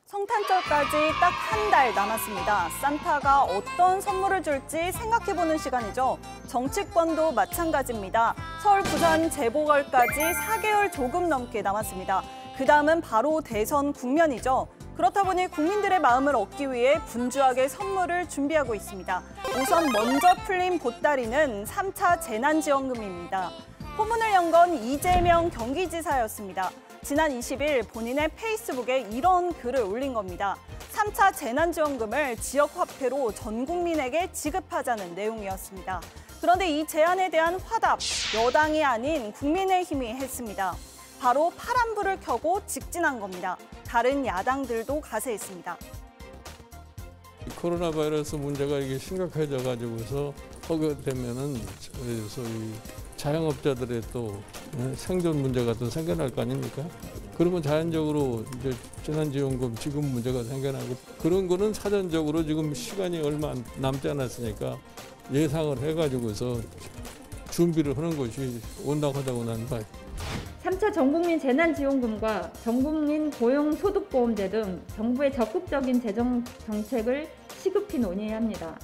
성탄절까지 딱 한 달 남았습니다. 산타가 어떤 선물을 줄지 생각해보는 시간이죠. 정치권도 마찬가지입니다. 설, 부산 재보궐까지 4개월 조금 넘게 남았습니다. 그 다음은 바로 대선 국면이죠. 그렇다 보니 국민들의 마음을 얻기 위해 분주하게 선물을 준비하고 있습니다. 우선 먼저 풀린 보따리는 3차 재난지원금입니다. 포문을 연 건 이재명 경기지사였습니다. 지난 20일 본인의 페이스북에 이런 글을 올린 겁니다. 3차 재난지원금을 지역화폐로 전 국민에게 지급하자는 내용이었습니다. 그런데 이 제안에 대한 화답, 여당이 아닌 국민의힘이 했습니다. 바로 파란불을 켜고 직진한 겁니다. 다른 야당들도 가세했습니다. 코로나 바이러스 문제가 이게 심각해져가지고서 하게 되면은 소위 자영업자들의 또 생존 문제가 또 생겨날 거 아닙니까? 그러면 자연적으로 이제 재난지원금 지급 문제가 생겨나고 그런 거는 사전적으로 지금 시간이 얼마 남지 않았으니까 예상을 해가지고서 준비를 하는 것이 온당하다고 나는 봐요. 3차 전국민 재난지원금과 전국민 고용소득보험제 등 정부의 적극적인 재정 정책을 시급히 논의해야 합니다.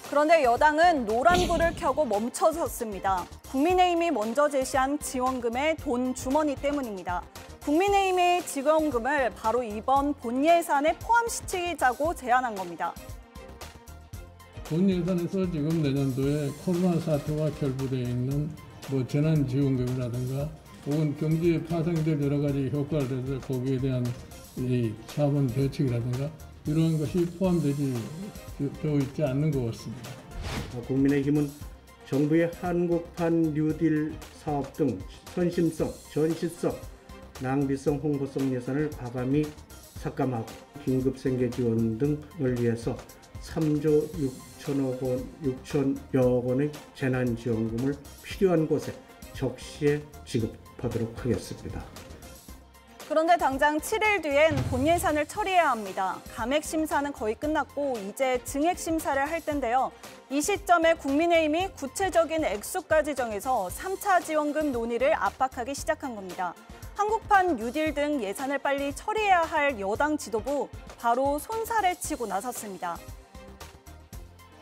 그런데 여당은 노란불을 켜고 멈춰섰습니다. 국민의힘이 먼저 제시한 지원금의 돈 주머니 때문입니다. 국민의힘의 지원금을 바로 이번 본 예산에 포함시키자고 제안한 겁니다. 본 예산에서 지금 내년도에 코로나 사태와 결부되어 있는 재난지원금이라든가 혹은 경제에 파생될 여러 가지 효과를 내서 거기에 대한 이 자본 대책이라든가 이러한 것이 포함되어 있지 않는 것 같습니다. 국민의힘은 정부의 한국판 뉴딜 사업 등 선심성, 전시성, 낭비성, 홍보성 예산을 과감히 삭감하고 긴급생계 지원 등을 위해서 3조 6천여 원의 재난지원금을 필요한 곳에 적시에 지급하도록 하겠습니다. 그런데 당장 7일 뒤엔 본 예산을 처리해야 합니다. 감액 심사는 거의 끝났고 이제 증액 심사를 할 텐데요. 이 시점에 국민의힘이 구체적인 액수까지 정해서 3차 지원금 논의를 압박하기 시작한 겁니다. 한국판 뉴딜 등 예산을 빨리 처리해야 할 여당 지도부 바로 손살에 치고 나섰습니다.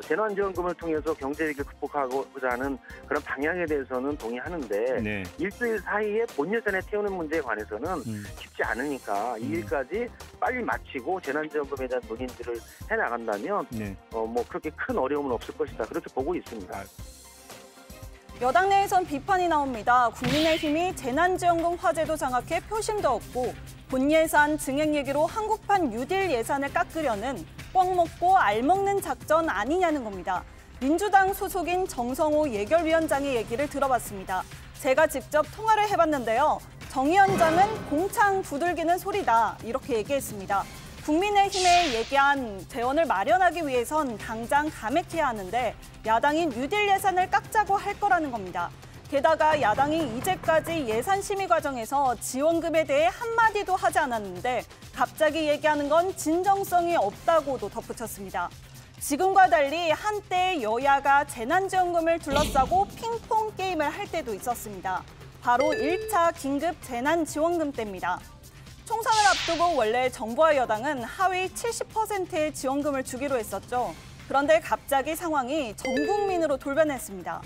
재난지원금을 통해서 경제위기를 극복하고자 하는 그런 방향에 대해서는 동의하는데 네. 일주일 사이에 본 예산에 태우는 문제에 관해서는 쉽지 않으니까 이 일까지 빨리 마치고 재난지원금에 대한 논의들을 해나간다면 네. 그렇게 큰 어려움은 없을 것이다. 그렇게 보고 있습니다. 여당 내에선 비판이 나옵니다. 국민의힘이 재난지원금 화제도 장악해 표심도 얻고 본 예산 증액 얘기로 한국판 뉴딜 예산을 깎으려는 꽉 먹고 알 먹는 작전 아니냐는 겁니다. 민주당 소속인 정성호 예결위원장의 얘기를 들어봤습니다. 제가 직접 통화를 해봤는데요. 정 위원장은 공창 두들기는 소리다 이렇게 얘기했습니다. 국민의힘에 얘기한 재원을 마련하기 위해선 당장 감액해야 하는데 야당인 뉴딜 예산을 깎자고 할 거라는 겁니다. 게다가 야당이 이제까지 예산 심의 과정에서 지원금에 대해 한마디도 하지 않았는데 갑자기 얘기하는 건 진정성이 없다고도 덧붙였습니다. 지금과 달리 한때 여야가 재난지원금을 둘러싸고 핑퐁 게임을 할 때도 있었습니다. 바로 1차 긴급 재난지원금 때입니다. 총선을 앞두고 원래 정부와 여당은 하위 70%의 지원금을 주기로 했었죠. 그런데 갑자기 상황이 전 국민으로 돌변했습니다.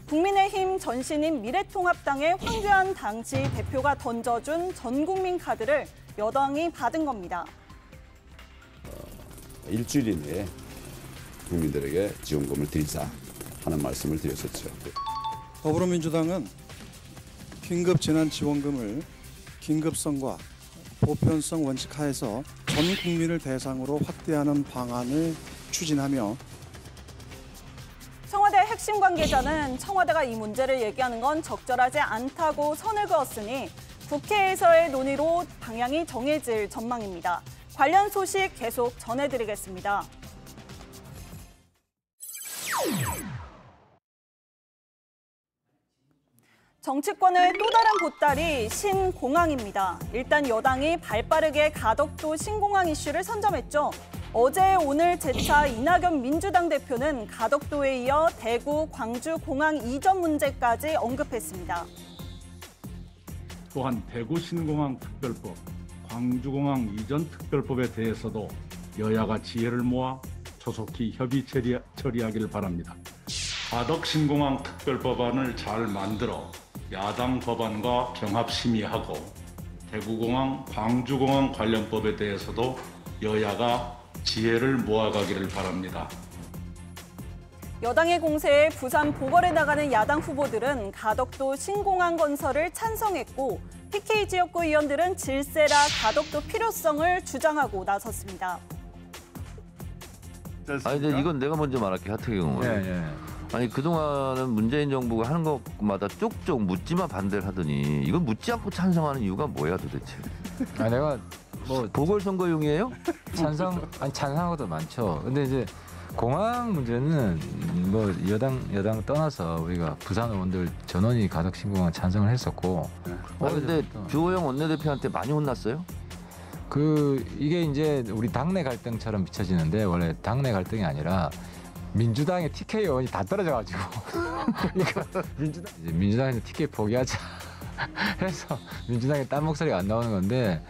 국민의힘 전신인 미래통합당의 황교안 당시 대표가 던져준 전 국민 카드를 여당이 받은 겁니다. 일주일 이내에 국민들에게 지원금을 드리자 하는 말씀을 드렸었죠. 더불어민주당은 긴급 재난지원금을 긴급성과 보편성 원칙 하에서 전 국민을 대상으로 확대하는 방안을 추진하며 청와대 핵심 관계자는 청와대가 이 문제를 얘기하는 건 적절하지 않다고 선을 그었으니 국회에서의 논의로 방향이 정해질 전망입니다. 관련 소식 계속 전해드리겠습니다. 정치권의 또 다른 보따리 신공항입니다. 일단 여당이 발빠르게 가덕도 신공항 이슈를 선점했죠. 어제 오늘 재차 이낙연 민주당 대표는 가덕도에 이어 대구, 광주 공항 이전 문제까지 언급했습니다. 또한 대구 신공항 특별법, 광주공항 이전 특별법에 대해서도 여야가 지혜를 모아 조속히 협의 처리하기를 바랍니다. 가덕신공항 특별법안을 잘 만들어 야당 법안과 병합 심의하고 대구공항, 광주공항 관련법에 대해서도 여야가 지혜를 모아가기를 바랍니다. 여당의 공세에 부산 보궐에 나가는 야당 후보들은 가덕도 신공항 건설을 찬성했고 PK 지역구 의원들은 질세라 가덕도 필요성을 주장하고 나섰습니다. 아니 근데 이건 내가 먼저 말할게, 하태경 의원. 아니 그동안은 문재인 정부가 하는 것마다 쪽쪽 묻지만 반대를 하더니 이건 묻지 않고 찬성하는 이유가 뭐야 도대체? 아 내가 뭐 보궐선거용이에요? 찬성하고도 많죠. 근데 이제 공항 문제는 뭐 여당 떠나서 우리가 부산 의원들 전원이 가덕 신공항 찬성을 했었고. 근데 주호영 원내대표한테 많이 혼났어요? 이게 이제 우리 당내 갈등처럼 비춰지는데 원래 당내 갈등이 아니라 민주당의 TK 의원이 다 떨어져가지고 그러니까 민주당에서 TK 포기하자 해서 민주당의 딴 목소리가 안 나오는 건데.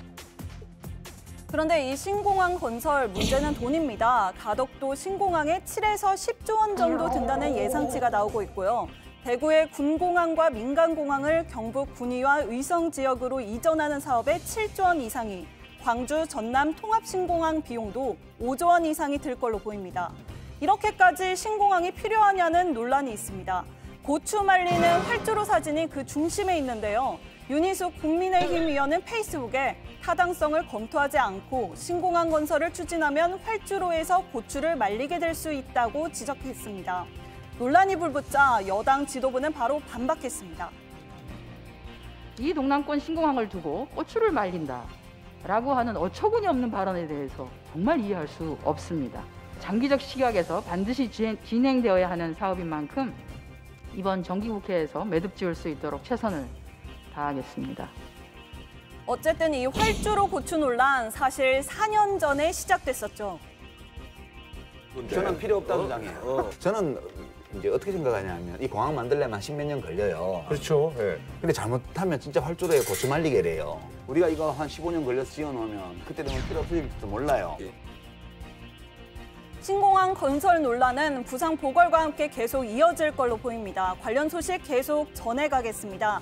그런데 이 신공항 건설 문제는 돈입니다. 가덕도 신공항에 7에서 10조 원 정도 든다는 예상치가 나오고 있고요. 대구의 군공항과 민간공항을 경북 군위와 의성 지역으로 이전하는 사업에 7조 원 이상이, 광주 전남 통합신공항 비용도 5조 원 이상이 들 걸로 보입니다. 이렇게까지 신공항이 필요하냐는 논란이 있습니다. 고추 말리는 활주로 사진이 그 중심에 있는데요. 윤희숙 국민의힘 의원은 페이스북에 타당성을 검토하지 않고 신공항 건설을 추진하면 활주로에서 고추를 말리게 될 수 있다고 지적했습니다. 논란이 불붙자 여당 지도부는 바로 반박했습니다. 이 동남권 신공항을 두고 고추를 말린다라고 하는 어처구니 없는 발언에 대해서 정말 이해할 수 없습니다. 장기적 시각에서 반드시 진행되어야 하는 사업인 만큼 이번 정기국회에서 매듭 지을 수 있도록 최선을 다하겠습니다. 어쨌든 이 활주로 고추 논란 사실 4년 전에 시작됐었죠. 저는 필요 없다고 주장해요. 저는 이제 어떻게 생각하냐면 이 공항 만들려면 10몇 년 걸려요. 그렇죠. 네. 근데 잘못하면 진짜 활주로에 고추 말리게래요. 우리가 이거 한 15년 걸려서 지어놓으면 그때 되면 필요 없을지도 몰라요. 신공항 건설 논란은 부산 보궐과 함께 계속 이어질 걸로 보입니다. 관련 소식 계속 전해가겠습니다.